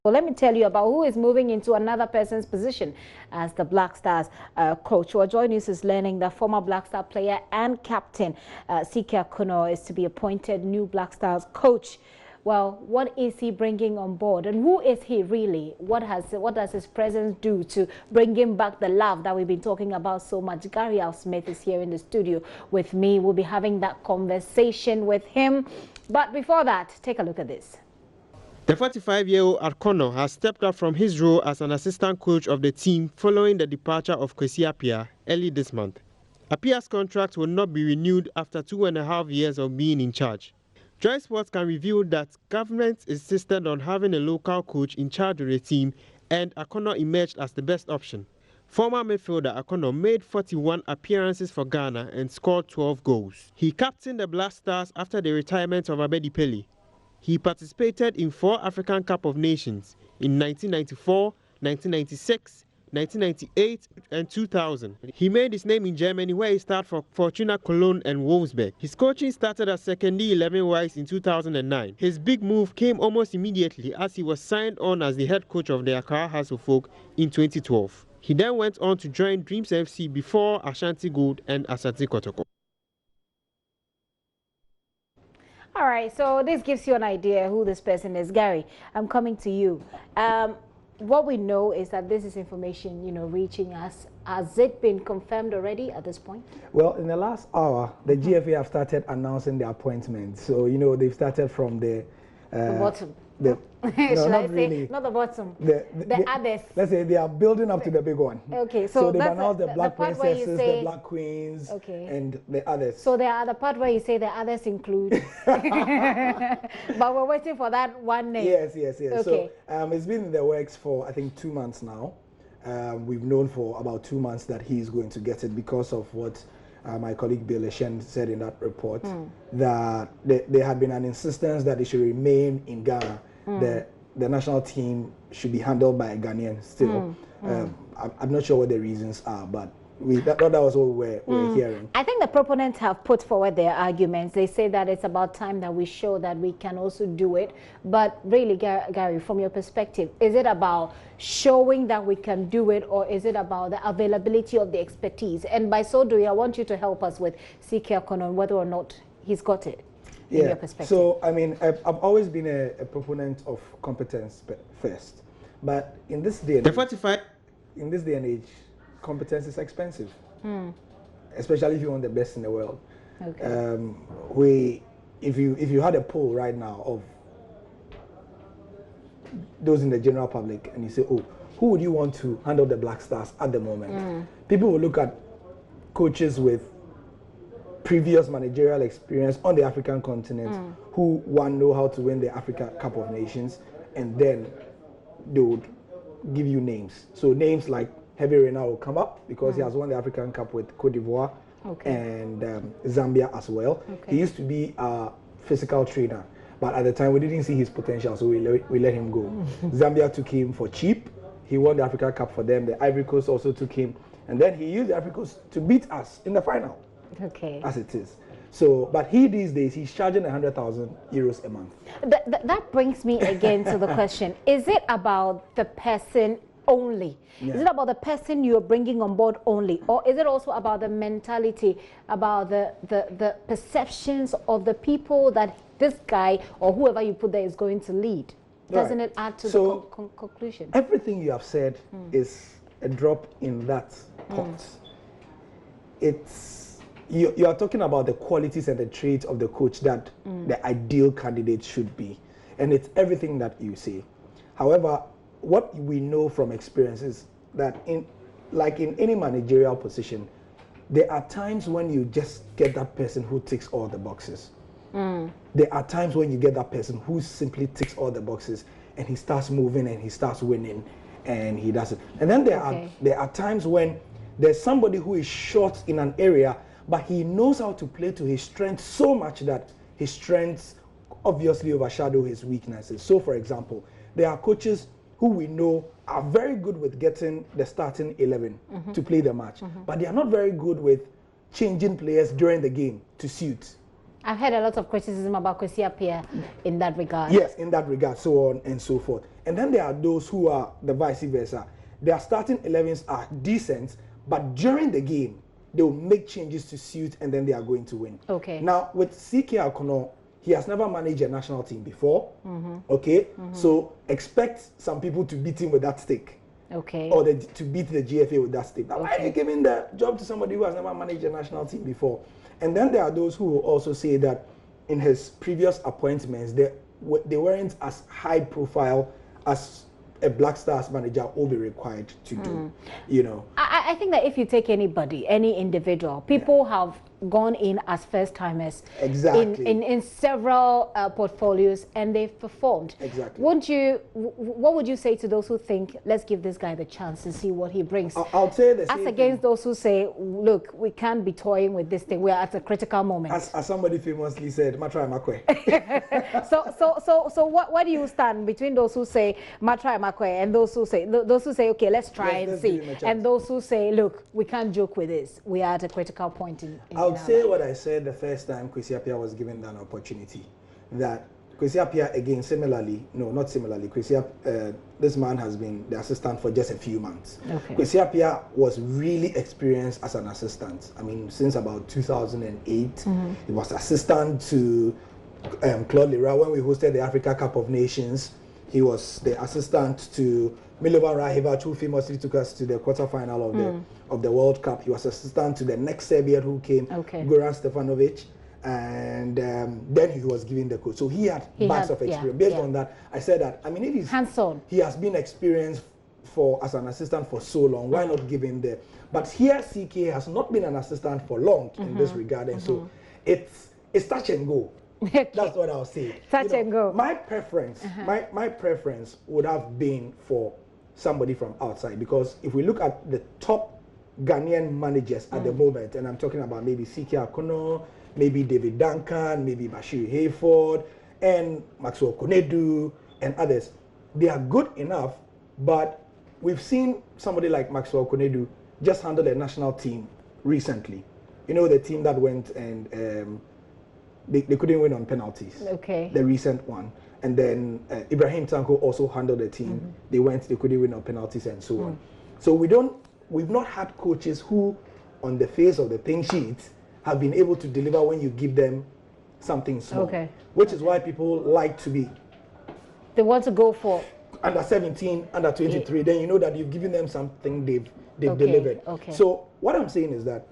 Well, let me tell you about who is moving into another person's position as the Black Stars coach. Well, JoyNews is learning that former Black Star player and captain CK Akonnor is to be appointed new Black Stars coach. Well, what is he bringing on board, and who is he really? What does his presence do to bring him back the love that we've been talking about so much? Gary Smith is here in the studio with me. We'll be having that conversation with him. But before that, take a look at this. The 45-year-old Akonnor has stepped up from his role as an assistant coach of the team following the departure of C.K Akonnor early this month. Akonnор's contract will not be renewed after 2.5 years of being in charge. Joy Sports can reveal that government insisted on having a local coach in charge of the team, and Akonnor emerged as the best option. Former midfielder Akonnor made 41 appearances for Ghana and scored 12 goals. He captained the Black Stars after the retirement of Abedi Pele. He participated in 4 African Cup of Nations in 1994, 1996, 1998 and 2000. He made his name in Germany, where he started for Fortuna Cologne and Wolfsburg. His coaching started as secondary 11-wise in 2009. His big move came almost immediately as he was signed on as the head coach of the Accra Hearts of Oak in 2012. He then went on to join Dreams FC before Ashanti Gold and Asante Kotoko. All right, so this gives you an idea who this person is. Gary, I'm coming to you. What we know is that this is information, reaching us. Has it been confirmed already at this point? Well, in the last hour, the GFA have started announcing the appointments. So, they've started from the bottom. No, not really. Not the bottom. The others. Let's say they are building up to the big one. Okay, so they've announced the Black Princesses, the Black Queens, and the others. So there are the part where you say the others include. But we're waiting for that one name. Yes. Okay. So it's been in the works for, I think, 2 months now. We've known for about 2 months that he's going to get it because of what my colleague Bill Eshen said in that report, that there had been an insistence that it should remain in Ghana. The national team should be handled by a Ghanaian still. I'm not sure what the reasons are, but that was what we're hearing. I think the proponents have put forward their arguments. They say that it's about time that we show that we can also do it. But really, Gary, from your perspective, is it about showing that we can do it, or is it about the availability of the expertise? And by so doing, I want you to help us with CK Akonnor, whether or not he's got it. In your perspective. So, I mean, I've always been a proponent of competence first. But in this day and age, competence is expensive. Especially if you want the best in the world. Okay. If you had a poll right now of those in the general public and you say, oh, who would you want to handle the Black Stars at the moment? People will look at coaches with previous managerial experience on the African continent who know how to win the Africa Cup of Nations, and then they would give you names. So names like Heavy Reina will come up because he has won the African Cup with Cote d'Ivoire and Zambia as well. He used to be a physical trainer, but at the time we didn't see his potential, so we let him go. Zambia took him for cheap. He won the Africa Cup for them. The Ivory Coast also took him, and then he used the Ivory Coast to beat us in the final. As it is. So, but these days, he's charging 100,000 euros a month. That brings me again to the question. Is it about the person only? Yeah. Is it about the person you're bringing on board only? Or is it also about the mentality, about the perceptions of the people that this guy or whoever you put there is going to lead? Doesn't it add to the conclusion? Everything you have said is a drop in that pot. You are talking about the qualities and the traits of the coach that the ideal candidate should be. And it's everything that you say. However, what we know from experience is that in any managerial position, there are times when you just get that person who ticks all the boxes. There are times when you get that person who simply ticks all the boxes and he starts moving and he starts winning and he does it. And then there are times when there's somebody who is short in an area, but he knows how to play to his strengths so much that his strengths obviously overshadow his weaknesses. So, for example, there are coaches who we know are very good with getting the starting 11 to play the match, but they are not very good with changing players during the game to suit. I've heard a lot of criticism about Kwesi Appiah in that regard. Yes, in that regard, so on and so forth. And then there are those who are the vice versa. Their starting 11s are decent, but during the game, they will make changes to suit and then they are going to win. Okay. Now, with CK Akonnor, he has never managed a national team before. Okay? So expect some people to beat him with that stick. Okay. Or to beat the GFA with that stick. But why are you giving the job to somebody who has never managed a national team before? And then there are those who will also say that in his previous appointments, they weren't as high profile as a Black Stars manager will be required to do, you know. I think that if you take anybody, any individual, people have gone in as first timers in several portfolials and they've performed. Exactly. What would you say to those who think, let's give this guy the chance and see what he brings? I'll say the same as against those who say, look, we can't be toying with this thing. We are at a critical moment. As somebody famously said, Matra Makwe. So what do you stand between those who say Matra Makwe and those who say okay, let's try and see, and those who say, look, we can't joke with this. We are at a critical point in I'll say what I said the first time Kwesi Appiah was given an opportunity. That Kwesi Appiah, again, this man has been the assistant for just a few months. Okay. Kwesi Appiah was really experienced as an assistant. I mean, since about 2008, he was assistant to Claude Leroy when we hosted the Africa Cup of Nations. He was the assistant to Milovan Rahivac, who famously took us to the quarterfinal of the World Cup. He was assistant to the next Serbian who came, Goran Stefanovic, and then he was given the coach. So he had bags of experience. Based on that, I said that, I mean, if he's hands-on, he has been experienced as an assistant for so long, why not give him the... But here, CK has not been an assistant for long in this regard, and so it's touch and go. That's what I'll say. Touch and go. My preference, my preference would have been for somebody from outside, because if we look at the top Ghanaian managers at the moment, and I'm talking about maybe CK Akonnor, maybe David Duncan, maybe Bashir Hayford, and Maxwell Konedu, and others, they are good enough, but we've seen somebody like Maxwell Konedu just handle a national team recently. You know, the team that went and they couldn't win on penalties. Okay. The recent one. And then Ibrahim Tanko also handled the team. They couldn't win on penalties and so on. So we've not had coaches who, on the face of the pink sheet, have been able to deliver when you give them something small. Okay. Which is why people like to be. They want to go for under 17, under 23. Then you know that you've given them something they've delivered. Okay. So what I'm saying is that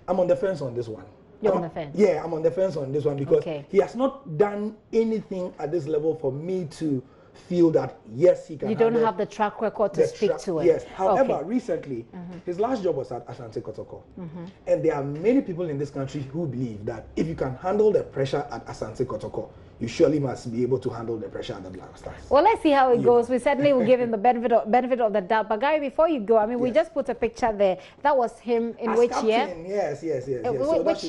I'm on the fence on this one. You're on the fence? Yeah, I'm on the fence on this one because he has not done anything at this level for me to feel that, yes, he can. You don't have the track record to speak to it. Yes. However, recently, his last job was at Asante Kotoko. And there are many people in this country who believe that if you can handle the pressure at Asante Kotoko, you surely must be able to handle the pressure at the Black Stars. Well, let's see how it goes. We certainly will give him the benefit of the doubt. But Gary, before you go, I mean, we just put a picture there. That was him in which captain, year? Yes. So which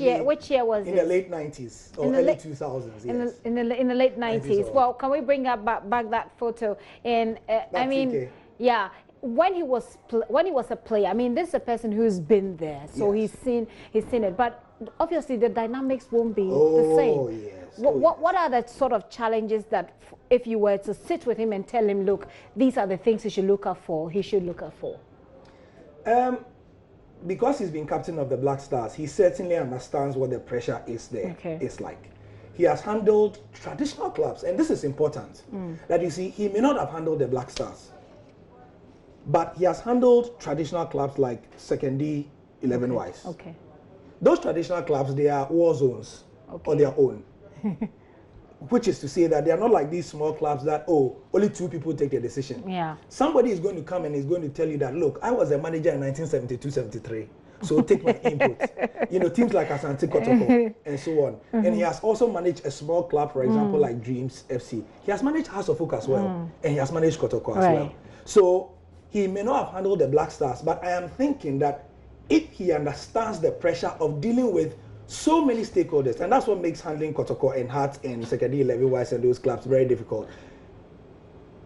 year was it? In the late 90s or early 2000s. Yes. In the late 90s. Well, can we bring back that photo? And I mean, CK. Yeah. When he was a player, I mean, this is a person who's been there, so he's seen it. But obviously, the dynamics won't be the same. Yes. What are the sort of challenges that, if you were to sit with him and tell him, look, these are the things he should look out for, Because he's been captain of the Black Stars, he certainly understands what the pressure is there. It's like. He has handled traditional clubs, and this is important. That you see, he may not have handled the Black Stars, but he has handled traditional clubs like Secondary 11-wise. Those traditional clubs, they are war zones on their own. Which is to say that they are not like these small clubs that, only two people take the decision. Yeah. Somebody is going to come and is going to tell you that, look, I was a manager in 1972-73. So take my input. You know, teams like Asante Kotoko and so on. And he has also managed a small club, for example, like Dreams FC. He has managed House of Oak as well. And he has managed Kotoko as well. So he may not have handled the Black Stars, but I am thinking that if he understands the pressure of dealing with so many stakeholders, and that's what makes handling Kotoko and Hearts and Secondary 11-wise and those clubs very difficult.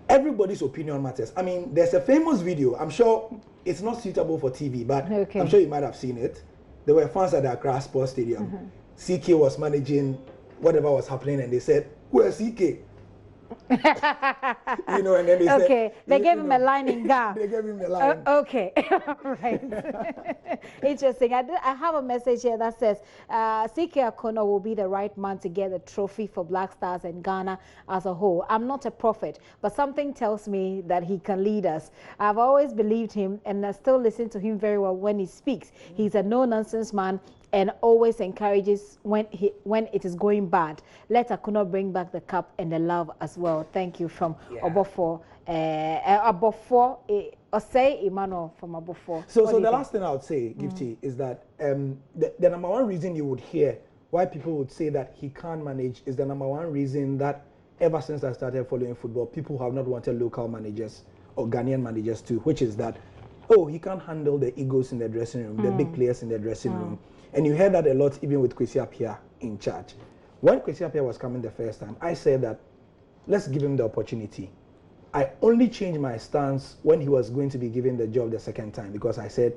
Everybody's opinion matters. I mean, there's a famous video. I'm sure it's not suitable for TV, but I'm sure you might have seen it. There were fans at the Accra Sports Stadium, CK was managing whatever was happening, and they said, "Where's CK?" You know, and then they okay, said, they gave him a line in Ga. They gave him a line. Okay, right. Interesting. I have a message here that says CK Akonnor will be the right man to get a trophy for Black Stars and Ghana as a whole. I'm not a prophet, but something tells me that he can lead us. I've always believed him, and I still listen to him very well when he speaks. He's a no-nonsense man and always encourages when it is going bad. Let Akonnor bring back the cup and the love as well. Thank you from Obofo. Obofo, Osei Emmanuel from Obofo. So the last thing I would say, Gifty, is that the number one reason you would hear why people would say that he can't manage is the number one reason that ever since I started following football, people have not wanted local managers or Ghanaian managers too, which is that, oh, he can't handle the egos in the dressing room, the big players in the dressing room. And you heard that a lot even with Kwesi Appiah in charge. When Kwesi Appiah was coming the first time, I said that let's give him the opportunity. I only changed my stance when he was going to be given the job the second time, because I said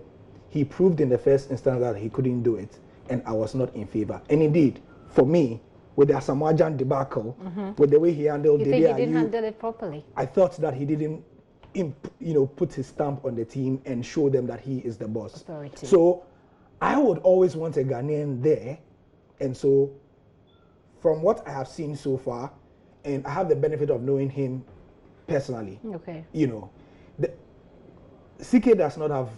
he proved in the first instance that he couldn't do it, and I was not in favor. And indeed, for me, with the Asamoah Gyan debacle, with the way he handled he didn't handle it properly? I thought that he didn't put his stamp on the team and show them that he is the boss. Authority. So I would always want a Ghanaian there, and so from what I have seen so far, and I have the benefit of knowing him personally, CK does not have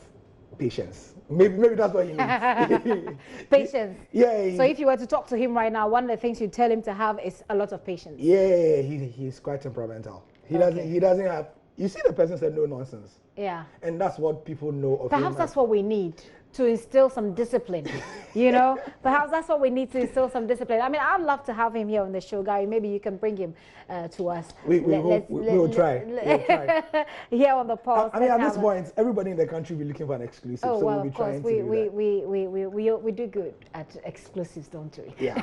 patience. Maybe that's what he needs. Patience. Yeah. So if you were to talk to him right now, one of the things you tell him to have is a lot of patience. Yeah, he's quite temperamental. He doesn't have. You see, the person said no nonsense. Yeah. And that's what people know of him. Perhaps that's what we need, to instill some discipline. Perhaps that's what we need, to instill some discipline. I mean, I'd love to have him here on the show, Gary. Maybe you can bring him to us. We'll try. Here on the pulse. I mean, at this point, everybody in the country will be looking for an exclusive. Oh, so well, we'll be of course, trying to do we do good at exclusives, don't we? Yeah.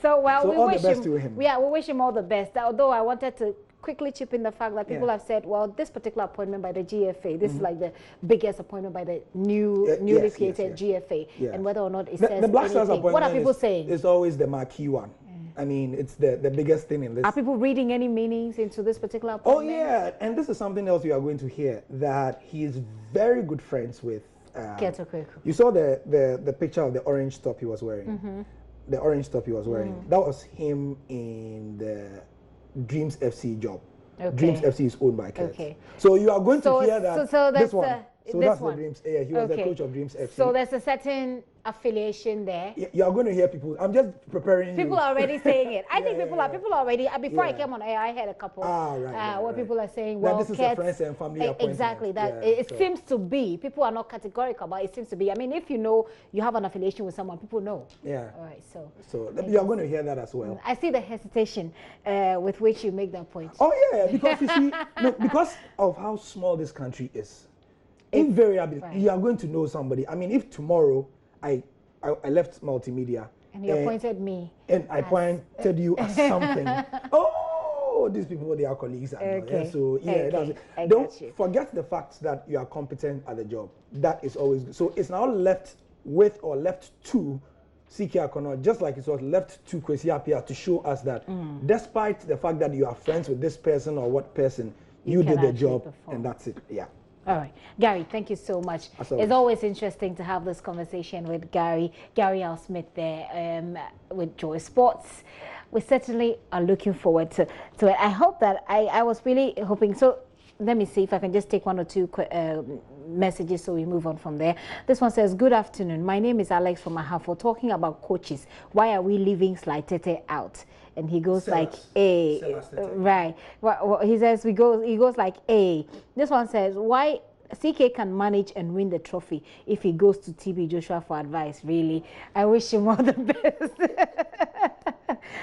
So we all wish the best to him. Yeah, we wish him all the best. Although I wanted to quickly chip in the fact that people have said, well, this particular appointment by the GFA, this is like the biggest appointment by the newly created GFA, and whether or not it says the Black Stars anything. What are people saying? It's always the marquee one. I mean, it's the biggest thing in this. Are people reading any meanings into this particular appointment? Oh, yeah. And this is something else you are going to hear, that he is very good friends with... You saw the picture of the orange top he was wearing. The orange top he was wearing. That was him in the Dreams FC job. Dreams FC is owned by Kurt. So you are going to hear that this one. So that's the Dreams. Yeah, he was the coach of Dreams FC. So there's a certain affiliation there. You are going to hear people. I'm just preparing. People are already saying it. I think people are already. Before I came on air, I had a couple where people are saying, "Well, this is a friends and family appointment." Exactly. That it seems to be. People are not categorical, but it seems to be. I mean, if you know you have an affiliation with someone, people know. Yeah. All right. So you are going to hear that as well. I see the hesitation with which you make that point. Oh yeah, because you see, because of how small this country is. Invariably, you are going to know somebody. I mean, if tomorrow I left multimedia and you appointed me, and I appointed you as something, these people, they are colleagues. So don't forget the fact that you are competent at the job. That is always good. So it's now left with or left to CK Akonnor, just like it was left to Kwesi Appiah to show us that despite the fact that you are friends with this person or what person, you did the job, and that's it. Yeah. All right. Gary, thank you so much. It's always interesting to have this conversation with Gary L. Smith there with Joy Sports. We certainly are looking forward to it. I hope that I was really hoping. So let me see if I can just take one or two messages so we move on from there. This one says, good afternoon. My name is Alex from Ahafo. Talking about coaches, why are we leaving Sly out? And he goes like A, right? Well, he says he goes like A. This one says, why CK can manage and win the trophy if he goes to TB Joshua for advice? Really, I wish him all the best.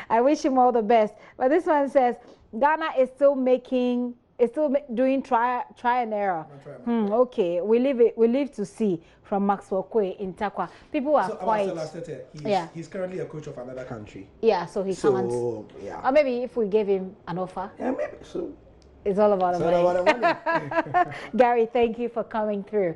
I wish him all the best. But this one says Ghana is still doing try and error. Okay, we live to see. From Maxwell Kwe in Takwa. People are quite... He's currently a coach of another country. Yeah, so he can't... Yeah. Or maybe if we gave him an offer. Yeah, maybe. So it's all about the money. Gary, thank you for coming through.